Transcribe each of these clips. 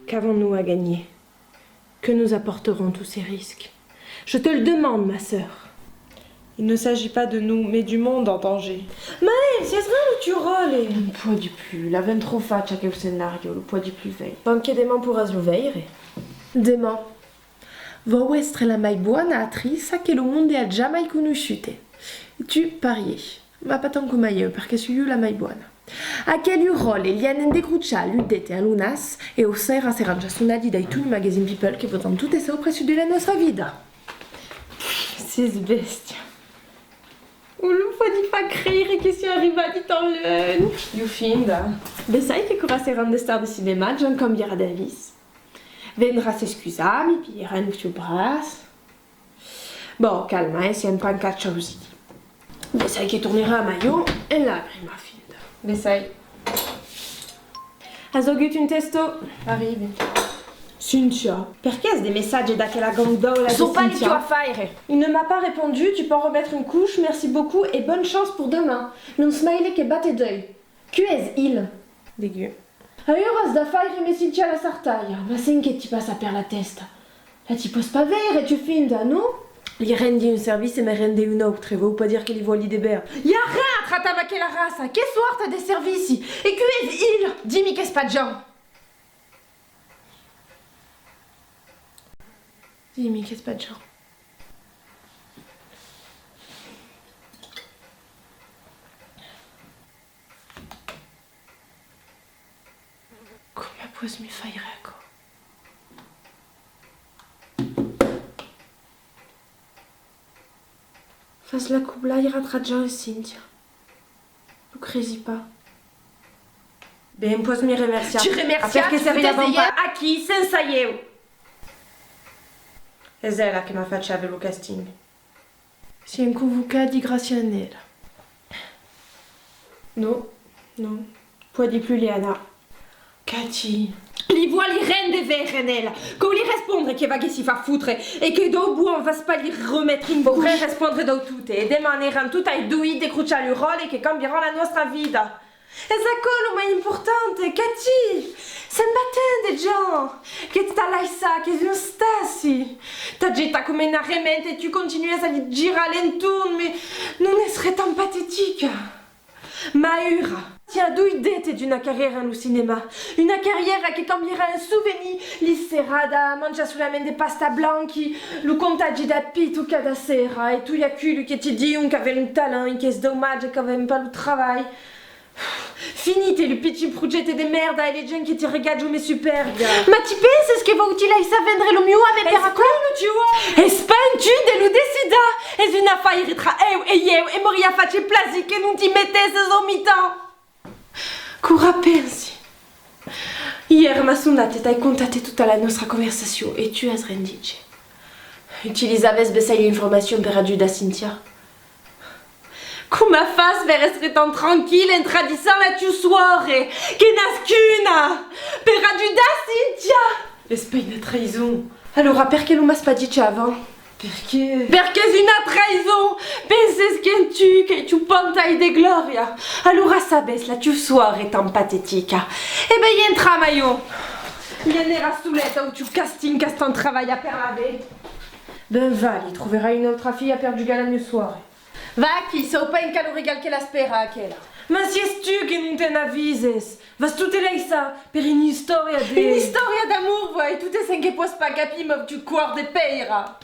Qu'avons-nous à gagner? Que nous apporteront tous ces risques? Je te le demande, ma sœur. Il ne s'agit pas de nous, mais du monde en danger. Maë, si es où tu rôles? Non puoi più, la ventro faccia che il scenario, lo puoi più vei. Anche demà pourras lo veire. Demà. Vou essere la mai buona attrice che lo mondo ha già mai conosciute. Tu parier, ma pas tant come io, perché sono io la mai buona. A che ruolo gli hanno decruciato l'udete a lunas e o sera saranno suonati dai tutti i magazine people che vogliono tutte sopra su della nostra vita. Sei bestia. O non può di fa credere che siamo arrivati tan loin. You finda. Beh, sai che cosa saranno di star di cinema, John cambierà d'avis. Vendrà s'escusarmi, piglierà un suo braccio. Bon, calma, siamo un caccia così. Beh, sai che tornerà a maio e la prima finda. Beh, sai. Has avuto un testo? Arrivi. Cynthia, perché has des messages da quella gondola Sono de pas les Cynthia? a fare. Il ne m'a pas répondu, tu peux en remettre une couche, merci beaucoup et bonne chance pour demain. Non smiley che batte d'œil. Qui est il? Dégueu. Aiuras da fare me Cynthia la sartaia, ma sen che ti passa per la testa. La ti pos pas vere, tu finda, no? Gli rendi un service e me rende un autre, vuol pas dire che li vuoi libérer. Y'a rien à trattare avec la race. Che sorte de servici? Et qui est il? Dimmi che spaggion. Dimmi che spaggiò. Come puoi mi fare ecco? Faz la cublaiera tra John e Cynthia. Tu crisi pas? Ben, puoi mi remerciare. Tu remercias? Perché Tu se potessi arrivavamo dire? a chi senza io. È ella che mi faceva lo casting. Siamo convocati grazie a Nella. No, no. Puoi di più Liana. Cathy. Li vuoi li rende vere, Nella. Come li rispondere che va che si fa foutre e che dopo on va pas li remettere in Vorrei bouche. rispondere da tutte e demaneranno tutte ai due di cruciare il ruolo che cambieranno la nostra vita. E quello ma è importante, Cathy. Se battendo già. Che sta là sa, che non stassi. Ta getta come una remente e tu continui a li girare intorno, ma non essere tan patetica. Ma ora. Ti ha due idee di una carriera nel cinema, una carriera che cambierà in souvenir li serada, mangia solamente pasta blanchi, lo contagi da pito cada sera e tu hai quello che ti dicono che aveva un talento, che è dommage e che aveva pas lo lavoro. Finite le petit progetti di merda e le gente che ti regaggiano me superbia. Ma ti pensi che va utile a vendere lo mio ave per quello ci vuole? E spenti de lo decida! È una affare tra io e moria face plasi che non ti mettesse somitan! Cosa pensi? Ieri mi sono andata e ti hai contato tutta la nostra conversazione e tu hai rendice. Utilizzavais besai l'informazione per aiutare Cynthia. Come fas per essere tan tranquilla in tradizione la tua suore? Che nascuna! Per aiutare Cynthia! Espèce de trahison. Allora, perché non mi hai detto avant? Perché? Perché è una traição! Penses che tu pantai de gloria! Allora sabes, la tua suore è tan patetica. E beh, entra io! Viene suletta o tu casting castan travailla per la ve. Ben va, li troverai un'altra figlia per giocare la mia suore. Va chi, so pas in calorigal che la spera quella. Ma si es tu che non te n'avvises? Vas tutte lei sa per un'istoria di... Un'istoria d'amor, vuoi? Tutte sen che puoi pas capire, ma tu cuor de peira.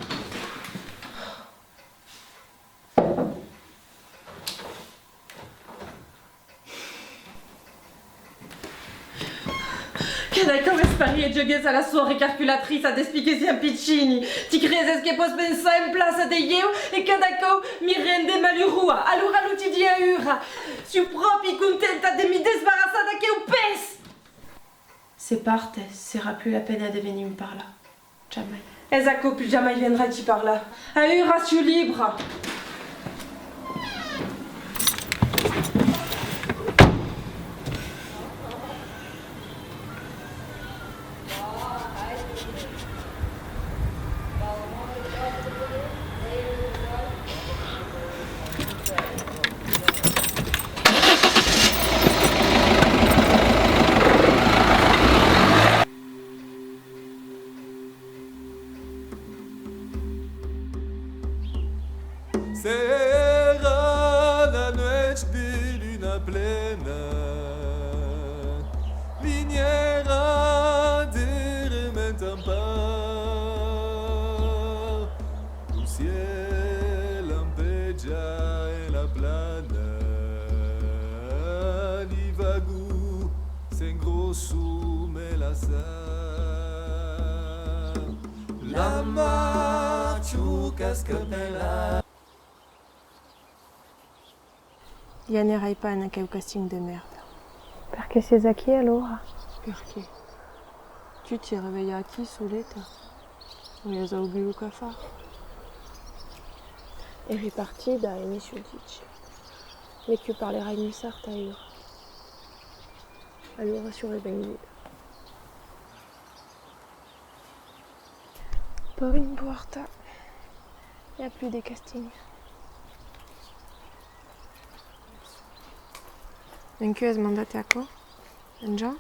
Cada come spari e gioghese alla sua ricalculatrice ad espliquer un piccini. Ti credi che posso pensare in place di io e cada co mi rende malheureux. Allora lo ti di ora. Sono proprio contenta di mi desbarassare che un pes. Se parte, sera plus la peine de venir par là. Jamais. Esatto, più jamais viendrai ti parla. Ora sono libera. plena miniera de rementampa un ciel ampeggia e la plana di vagu sen grosso me la sa la machu cascapella. Yann Raipan a un casting de merde. Perché sei qui allora? Perché? Tu ti réveillati solita. Vogliamo saluto che fa. È ripartita e mi dice. Mais que parlerai mi sarta io. Allora sono venuta. Pas importa. Il n'y a plus de casting. Anche hai mandato a quoi? Già?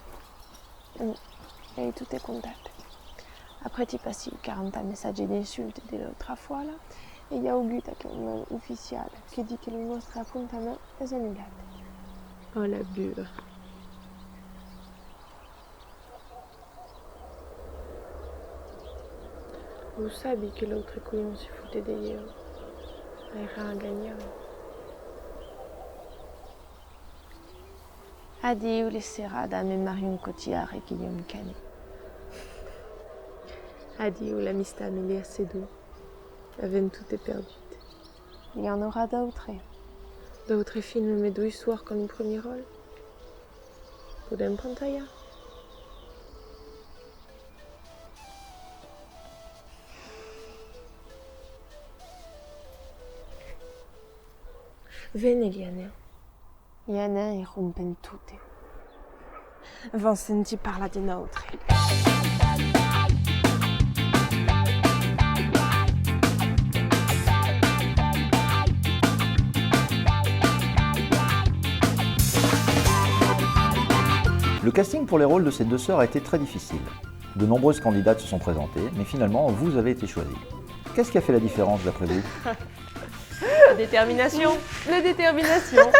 Et tout est contacté. Après, tu passes 40 messages d'insultes de l'autre fois là. Et il y a Auguste qui est un officiel qui dit que le nostro appuntamento è annullato. Oh la bulle. Vous savez que l'autre couillon se foutait de io. Era a gagner. Addio le serrada me Marion Cotillard et Guillaume Canet. Addio l'amistà me assez doux. La veine tout est perdue. Il y en aura d'autres. D'autres films mais 2 soirs comme le premier rôle. Podem pantalla. Vieni Liane. Yana e rompen tutte. Vincenti parla di notre. Le casting pour les rôles de ces deux sœurs a été très difficile. De nombreuses candidates se sont présentées, mais finalement, vous avez été choisies. Qu'est-ce qui a fait la différence d'après vous? La détermination. La détermination.